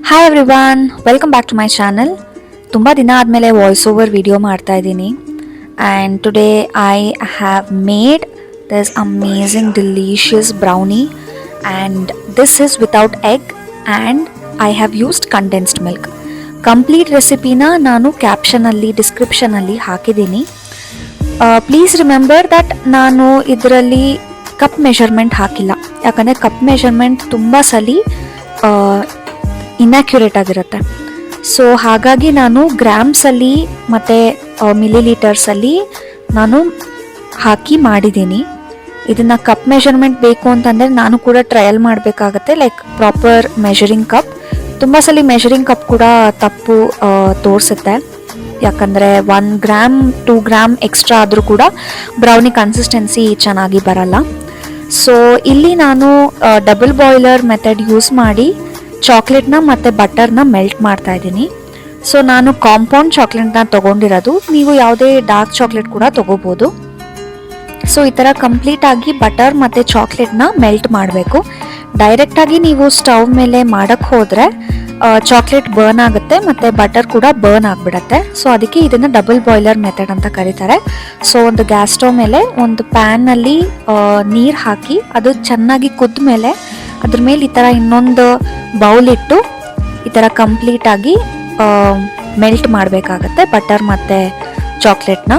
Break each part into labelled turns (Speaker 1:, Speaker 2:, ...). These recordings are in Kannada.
Speaker 1: Hi everyone, welcome back to my channel. ತುಂಬ ದಿನ ಆದಮೇಲೆ ವಾಯ್ಸ್ ಓವರ್ ವಿಡಿಯೋ ಮಾಡ್ತಾ ಇದ್ದೀನಿ. And today I have made this amazing delicious brownie and this is without egg and I have used condensed milk. Complete ರೆಸಿಪಿನ ನಾನು ಕ್ಯಾಪ್ಷನಲ್ಲಿ ಡಿಸ್ಕ್ರಿಪ್ಷನಲ್ಲಿ ಹಾಕಿದ್ದೀನಿ. ಪ್ಲೀಸ್ ರಿಮೆಂಬರ್ ದಟ್ ನಾನು ಇದರಲ್ಲಿ ಕಪ್ ಮೆಷರ್ಮೆಂಟ್ ಹಾಕಿಲ್ಲ, ಯಾಕಂದರೆ ಕಪ್ ಮೆಷರ್ಮೆಂಟ್ ತುಂಬ ಸಲ ಇನ್ಯಾಕ್ಯುರೇಟ್ ಆಗಿರುತ್ತೆ. ಸೊ ಹಾಗಾಗಿ ನಾನು ಗ್ರಾಮ್ಸಲ್ಲಿ ಮತ್ತು ಮಿಲಿಲೀಟರ್ಸಲ್ಲಿ ನಾನು ಹಾಕಿ ಮಾಡಿದ್ದೀನಿ. ಇದನ್ನು ಕಪ್ ಮೆಷರ್ಮೆಂಟ್ ಬೇಕು ಅಂತಂದರೆ ನಾನು ಕೂಡ ಟ್ರಯಲ್ ಮಾಡಬೇಕಾಗತ್ತೆ, ಲೈಕ್ ಪ್ರಾಪರ್ ಮೆಷರಿಂಗ್ ಕಪ್. ತುಂಬ ಸಲ ಮೆಷರಿಂಗ್ ಕಪ್ ಕೂಡ ತಪ್ಪು ತೋರಿಸುತ್ತೆ, ಯಾಕಂದರೆ 1 ಗ್ರಾಮ್ 2 ಗ್ರಾಮ್ ಎಕ್ಸ್ಟ್ರಾ ಆದರೂ ಕೂಡ ಬ್ರೌನಿ ಕನ್ಸಿಸ್ಟೆನ್ಸಿ ಚೆನ್ನಾಗಿ ಬರಲ್ಲ. ಸೊ ಇಲ್ಲಿ ನಾನು ಡಬಲ್ ಬಾಯ್ಲರ್ ಮೆಥಡ್ ಯೂಸ್ ಮಾಡಿ ಚಾಕ್ಲೇಟ್ನ ಮತ್ತು ಬಟರ್ನ ಮೆಲ್ಟ್ ಮಾಡ್ತಾ ಇದ್ದೀನಿ. ಸೊ ನಾನು ಕಾಂಪೌಂಡ್ ಚಾಕ್ಲೇಟ್ನ ತೊಗೊಂಡಿರೋದು, ನೀವು ಯಾವುದೇ ಡಾರ್ಕ್ ಚಾಕ್ಲೇಟ್ ಕೂಡ ತೊಗೋಬೋದು. ಸೊ ಈ ಥರ ಕಂಪ್ಲೀಟಾಗಿ ಬಟರ್ ಮತ್ತು ಚಾಕ್ಲೇಟ್ನ ಮೆಲ್ಟ್ ಮಾಡಬೇಕು. ಡೈರೆಕ್ಟಾಗಿ ನೀವು ಸ್ಟವ್ ಮೇಲೆ ಮಾಡೋಕ್ಕೆ ಹೋದರೆ ಚಾಕ್ಲೇಟ್ ಬರ್ನ್ ಆಗುತ್ತೆ ಮತ್ತು ಬಟರ್ ಕೂಡ ಬರ್ನ್ ಆಗಿಬಿಡತ್ತೆ. ಸೊ ಅದಕ್ಕೆ ಇದನ್ನು ಡಬಲ್ ಬಾಯ್ಲರ್ ಮೆಥಡ್ ಅಂತ ಕರೀತಾರೆ. ಸೊ ಒಂದು ಗ್ಯಾಸ್ ಸ್ಟವ್ ಮೇಲೆ ಒಂದು ಪ್ಯಾನ್ನಲ್ಲಿ ನೀರು ಹಾಕಿ ಅದು ಚೆನ್ನಾಗಿ ಕುದ್ದ ಮೇಲೆ ಅದ್ರ ಮೇಲೆ ಈ ಥರ ಇನ್ನೊಂದು ಬೌಲ್ ಇಟ್ಟು ಈ ಥರ ಕಂಪ್ಲೀಟಾಗಿ ಮೆಲ್ಟ್ ಮಾಡಬೇಕಾಗತ್ತೆ ಬಟರ್ ಮತ್ತು ಚಾಕ್ಲೇಟ್ನ.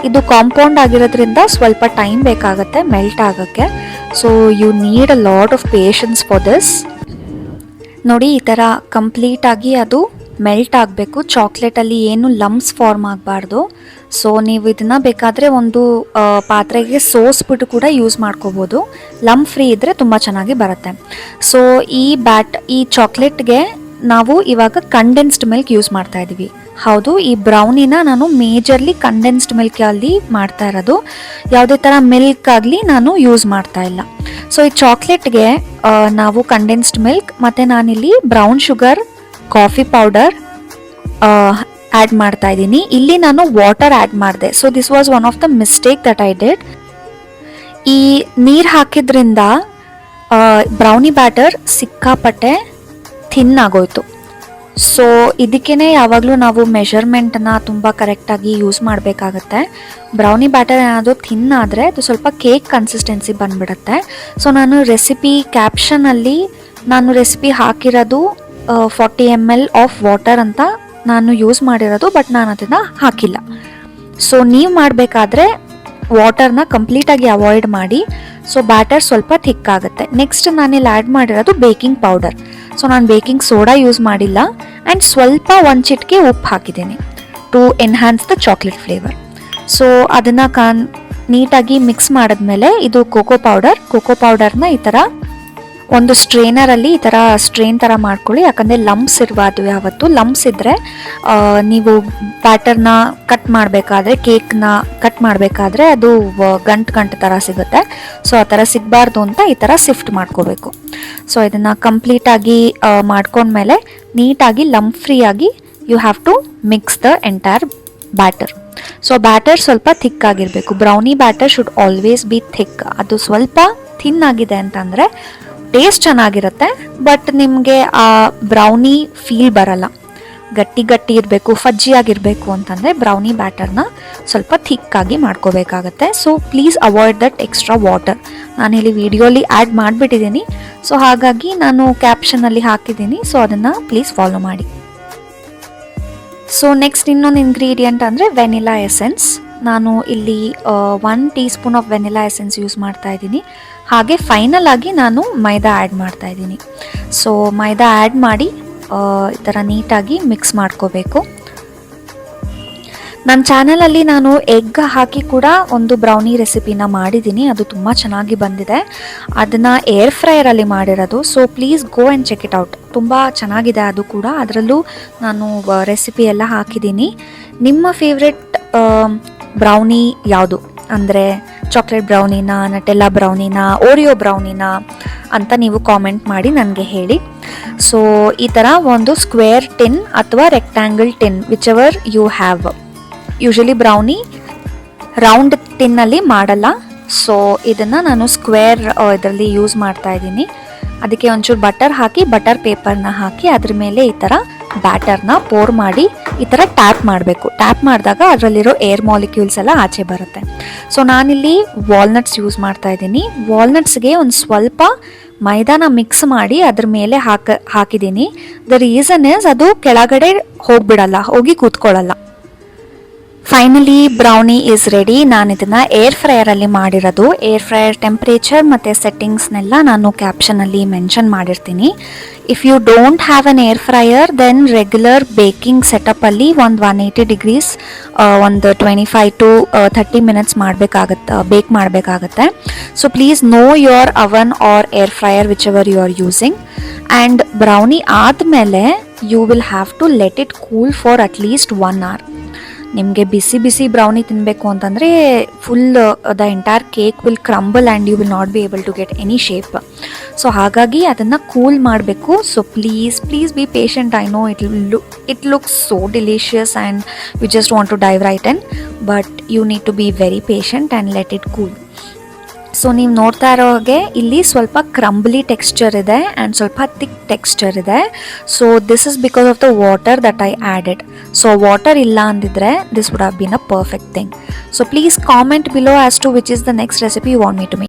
Speaker 1: ಇದು ಕಾಂಪೌಂಡ್ ಆಗಿರೋದ್ರಿಂದ ಸ್ವಲ್ಪ ಟೈಮ್ ಬೇಕಾಗುತ್ತೆ ಮೆಲ್ಟ್ ಆಗೋಕ್ಕೆ. So you need a lot of patience for this. ನೋಡಿ, ಈ ಥರ ಕಂಪ್ಲೀಟಾಗಿ ಅದು ಮೆಲ್ಟ್ ಆಗಬೇಕು. ಚಾಕ್ಲೇಟಲ್ಲಿ ಏನು ಲಮ್ಸ್ ಫಾರ್ಮ್ ಆಗಬಾರ್ದು. ಸೊ ನೀವು ಇದನ್ನು ಬೇಕಾದರೆ ಒಂದು ಪಾತ್ರೆಗೆ ಸೋಸ್ಬಿಟ್ಟು ಕೂಡ ಯೂಸ್ ಮಾಡ್ಕೋಬೋದು. ಲಮ್ ಫ್ರೀ ಇದ್ದರೆ ತುಂಬ ಚೆನ್ನಾಗಿ ಬರುತ್ತೆ. ಸೊ ಈ ಚಾಕ್ಲೇಟ್ಗೆ ನಾವು ಇವಾಗ ಕಂಡೆನ್ಸ್ಡ್ ಮಿಲ್ಕ್ ಯೂಸ್ ಮಾಡ್ತಾ ಇದ್ದೀವಿ. ಹೌದು, ಈ ಬ್ರೌನಿನ ನಾನು ಮೇಜರ್ಲಿ ಕಂಡೆನ್ಸ್ಡ್ ಮಿಲ್ಕಲ್ಲಿ ಮಾಡ್ತಾ ಇರೋದು, ಯಾವುದೇ ಥರ ಮಿಲ್ಕ್ ಆಗಲಿ ನಾನು ಯೂಸ್ ಮಾಡ್ತಾ ಇಲ್ಲ. ಸೊ ಈ ಚಾಕ್ಲೇಟ್ಗೆ ನಾವು ಕಂಡೆನ್ಸ್ಡ್ ಮಿಲ್ಕ್ ಮತ್ತು ನಾನಿಲ್ಲಿ brown sugar, coffee powder add ಮಾಡ್ತಾ ಇದ್ದೀನಿ. ಇಲ್ಲಿ ನಾನು ವಾಟರ್ ಆ್ಯಡ್ ಮಾಡಿದೆ. So this was one of the mistake that I did. ಈ ನೀರು ಹಾಕಿದ್ರಿಂದ ಬ್ರೌನಿ ಬ್ಯಾಟರ್ ಸಿಕ್ಕಾಪಟ್ಟೆ ಥಿನ್ ಆಗೋಯ್ತು. ಸೊ ಇದಕ್ಕೇ ಯಾವಾಗಲೂ ನಾವು ಮೆಷರ್ಮೆಂಟನ್ನು ತುಂಬ ಕರೆಕ್ಟಾಗಿ ಯೂಸ್ ಮಾಡಬೇಕಾಗತ್ತೆ. ಬ್ರೌನಿ ಬ್ಯಾಟರ್ ಏನಾದರೂ ಥಿನ್ ಆದರೆ ಅದು ಸ್ವಲ್ಪ ಕೇಕ್ ಕನ್ಸಿಸ್ಟೆನ್ಸಿ ಬಂದುಬಿಡುತ್ತೆ. ಸೊ ನಾನು ರೆಸಿಪಿ ಕ್ಯಾಪ್ಷನಲ್ಲಿ ರೆಸಿಪಿ ಹಾಕಿರೋದು 40 ml ಆಫ್ ವಾಟರ್ ಅಂತ ನಾನು ಯೂಸ್ ಮಾಡಿರೋದು, ಬಟ್ ನಾನು ಅದನ್ನು ಹಾಕಿಲ್ಲ. ಸೊ ನೀವು ಮಾಡಬೇಕಾದ್ರೆ ವಾಟರ್ನ ಕಂಪ್ಲೀಟಾಗಿ ಅವಾಯ್ಡ್ ಮಾಡಿ. ಸೊ ಬ್ಯಾಟರ್ ಸ್ವಲ್ಪ ಥಿಕ್ ಆಗುತ್ತೆ. ನೆಕ್ಸ್ಟ್ ನಾನಿಲ್ಲಿ ಆ್ಯಡ್ ಮಾಡಿರೋದು ಬೇಕಿಂಗ್ ಪೌಡರ್. ಸೊ ನಾನು ಬೇಕಿಂಗ್ ಸೋಡಾ ಯೂಸ್ ಮಾಡಿಲ್ಲ ಆ್ಯಂಡ್ ಸ್ವಲ್ಪ 1 ಚಿಟಿಕೆ ಉಪ್ಪು ಹಾಕಿದ್ದೀನಿ to enhance the chocolate flavour. So ಅದನ್ನು ನೀಟಾಗಿ ಮಿಕ್ಸ್ ಮಾಡಿದ್ಮೇಲೆ ಇದು ಕೋಕೋ ಪೌಡರ್ನ ಈ ಥರ ಒಂದು ಸ್ಟ್ರೇನರಲ್ಲಿ ಈ ಥರ ಸ್ಟ್ರೇನ್ ಥರ ಮಾಡ್ಕೊಳ್ಳಿ, ಯಾಕಂದರೆ ಲಂಪ್ಸ್ ಇರಬಾರ್ದು. ಯಾವತ್ತು ಲಂಪ್ಸ್ ಇದ್ದರೆ ನೀವು ಬ್ಯಾಟರ್ನ ಕಟ್ ಮಾಡಬೇಕಾದ್ರೆ, ಕೇಕ್ನ ಕಟ್ ಮಾಡಬೇಕಾದ್ರೆ ಅದು ಗಂಟು ಥರ ಸಿಗುತ್ತೆ. ಸೊ ಆ ಥರ ಸಿಗಬಾರ್ದು ಅಂತ ಈ ಥರ ಸಿಫ್ಟ್ ಮಾಡ್ಕೋಬೇಕು. ಸೊ ಇದನ್ನು ಕಂಪ್ಲೀಟಾಗಿ ಮಾಡ್ಕೊಂಡ್ಮೇಲೆ ನೀಟಾಗಿ ಲಂಪ್ ಫ್ರೀಯಾಗಿ you have to mix the entire batter. So batter ಸ್ವಲ್ಪ ಥಿಕ್ ಆಗಿರಬೇಕು. Brownie batter should always be thick. ಅದು ಸ್ವಲ್ಪ ಥಿನ್ ಆಗಿದೆ ಅಂತಂದರೆ ಟೇಸ್ಟ್ ಚೆನ್ನಾಗಿರುತ್ತೆ, ಬಟ್ ನಿಮಗೆ ಆ ಬ್ರೌನಿ ಫೀಲ್ ಬರಲ್ಲ. ಗಟ್ಟಿ ಇರಬೇಕು, ಫಜ್ಜಿಯಾಗಿರಬೇಕು ಅಂತಂದರೆ ಬ್ರೌನಿ ಬ್ಯಾಟರ್ನ ಸ್ವಲ್ಪ ಥಿಕ್ಕಾಗಿ ಮಾಡ್ಕೋಬೇಕಾಗತ್ತೆ. So please avoid that extra water. ನಾನಿಲ್ಲಿ ವಿಡಿಯೋಲಿ ಆ್ಯಡ್ ಮಾಡಿಬಿಟ್ಟಿದ್ದೀನಿ, ಸೊ ಹಾಗಾಗಿ ನಾನು ಕ್ಯಾಪ್ಷನಲ್ಲಿ ಹಾಕಿದ್ದೀನಿ. ಸೊ ಅದನ್ನು ಪ್ಲೀಸ್ ಫಾಲೋ ಮಾಡಿ. ಸೊ ನೆಕ್ಸ್ಟ್ ಇನ್ನೊಂದು ಇಂಗ್ರೀಡಿಯೆಂಟ್ ಅಂದರೆ ವೆನಿಲಾ ಎಸೆನ್ಸ್. ನಾನು ಇಲ್ಲಿ 1 tea spoon of vanilla essence use ಮಾಡ್ತಾ ಇದ್ದೀನಿ. ಹಾಗೆ ಫೈನಲ್ ಆಗಿ ನಾನು ಮೈದಾ ಆ್ಯಡ್ ಮಾಡ್ತಾ ಇದ್ದೀನಿ. ಸೊ ಮೈದಾ ಆ್ಯಡ್ ಮಾಡಿ ಈ ಥರ ನೀಟಾಗಿ ಮಿಕ್ಸ್ ಮಾಡ್ಕೋಬೇಕು. ನನ್ನ ಚಾನಲಲ್ಲಿ ನಾನು ಎಗ್ ಹಾಕಿ ಕೂಡ ಒಂದು ಬ್ರೌನಿ ರೆಸಿಪಿನ ಮಾಡಿದ್ದೀನಿ, ಅದು ತುಂಬ ಚೆನ್ನಾಗಿ ಬಂದಿದೆ. ಅದನ್ನು ಏರ್ ಫ್ರೈಯರಲ್ಲಿ ಮಾಡಿರೋದು. So please go and check it out. ತುಂಬ ಚೆನ್ನಾಗಿದೆ ಅದು ಕೂಡ. ಅದರಲ್ಲೂ ನಾನು ರೆಸಿಪಿ ಎಲ್ಲ ಹಾಕಿದ್ದೀನಿ. ನಿಮ್ಮ ಫೇವ್ರೆಟ್ ಬ್ರೌನಿ ಯಾವುದು ಅಂದರೆ ಚಾಕ್ಲೇಟ್ ಬ್ರೌನಿನ, ನಟೆಲ್ಲಾ ಬ್ರೌನಿನ, ಓರಿಯೋ ಬ್ರೌನಿನ ಅಂತ ನೀವು ಕಾಮೆಂಟ್ ಮಾಡಿ ನನಗೆ ಹೇಳಿ. ಸೊ ಈ ಥರ ಒಂದು ಸ್ಕ್ವೇರ್ ಟಿನ್ ಅಥವಾ rectangle tin, which ever you have. Usually brownie round ಟಿನ್ನಲ್ಲಿ ಮಾಡಲ್ಲ. ಸೊ ಇದನ್ನು ನಾನು ಸ್ಕ್ವೇರ್ ಇದರಲ್ಲಿ ಯೂಸ್ ಮಾಡ್ತಾ ಇದ್ದೀನಿ. ಅದಕ್ಕೆ ಒಂಚೂರು ಬಟರ್ ಹಾಕಿ ಬಟರ್ ಪೇಪರ್ನ ಹಾಕಿ ಅದ್ರ ಮೇಲೆ ಈ ಥರ ಬ್ಯಾಟರ್ನ ಪೋರ್ ಮಾಡಿ ಈ ಥರ ಟ್ಯಾಪ್ ಮಾಡಬೇಕು. ಟ್ಯಾಪ್ ಮಾಡಿದಾಗ ಅದರಲ್ಲಿರೋ ಏರ್ ಮಾಲಿಕ್ಯೂಲ್ಸ್ ಎಲ್ಲ ಆಚೆ ಬರುತ್ತೆ. ಸೊ ನಾನಿಲ್ಲಿ ವಾಲ್ನಟ್ಸ್ ಯೂಸ್ ಮಾಡ್ತಾ ಇದ್ದೀನಿ. ವಾಲ್ನಟ್ಸ್ಗೆ ಒಂದು ಸ್ವಲ್ಪ ಮೈದಾನ ಮಿಕ್ಸ್ ಮಾಡಿ ಅದ್ರ ಮೇಲೆ ಹಾಕಿದ್ದೀನಿ. ದ ರೀಸನ್ ಇಸ್ ಅದು ಕೆಳಗಡೆ ಹೋಗಿ ಕೂತ್ಕೊಳ್ಳಲ್ಲ. Finally brownie is ready. ನಾನು ಇದನ್ನು ಏರ್ ಫ್ರೈಯರಲ್ಲಿ ಮಾಡಿರೋದು. ಏರ್ ಫ್ರೈಯರ್ ಟೆಂಪ್ರೇಚರ್ ಮತ್ತು ಸೆಟ್ಟಿಂಗ್ಸ್ನೆಲ್ಲ ನಾನು ಕ್ಯಾಪ್ಷನಲ್ಲಿ ಮೆನ್ಷನ್ ಮಾಡಿರ್ತೀನಿ. If you don't have an air fryer then regular baking ಸೆಟಪಲ್ಲಿ ಒಂದು 180 ಡಿಗ್ರೀಸ್ ಒಂದು 25 to 30 ಮಿನಿಟ್ಸ್ ಬೇಕ್ ಮಾಡಬೇಕಾಗತ್ತೆ. So please know your oven or air fryer which ever you are using. And brownie ಆದಮೇಲೆ you will have to let it cool for at least 1 hour. ನಿಮಗೆ ಬಿಸಿ ಬ್ರೌನಿ ತಿನ್ನಬೇಕು ಅಂತಂದರೆ full the entire cake will crumble and you will not be able to get any shape. So ಹಾಗಾಗಿ ಅದನ್ನು ಕೂಲ್ ಮಾಡಬೇಕು. So please be patient. I know it looks so delicious and you just want to dive right in, but you need to be very patient and let it cool. So ನೀವು ನೋಡ್ತಾ ಇರೋ ಹಾಗೆ ಇಲ್ಲಿ ಸ್ವಲ್ಪ ಕ್ರಂಬ್ಲಿ ಟೆಕ್ಸ್ಚರ್ ಇದೆ ಆ್ಯಂಡ್ ಸ್ವಲ್ಪ ಥಿಕ್ ಟೆಕ್ಸ್ಚರ್ ಇದೆ. So this is because of the water that I added. So water ಇಲ್ಲ ಅಂದಿದ್ರೆ this would have been a perfect thing. So please comment below as to which is the next recipe you want me to make.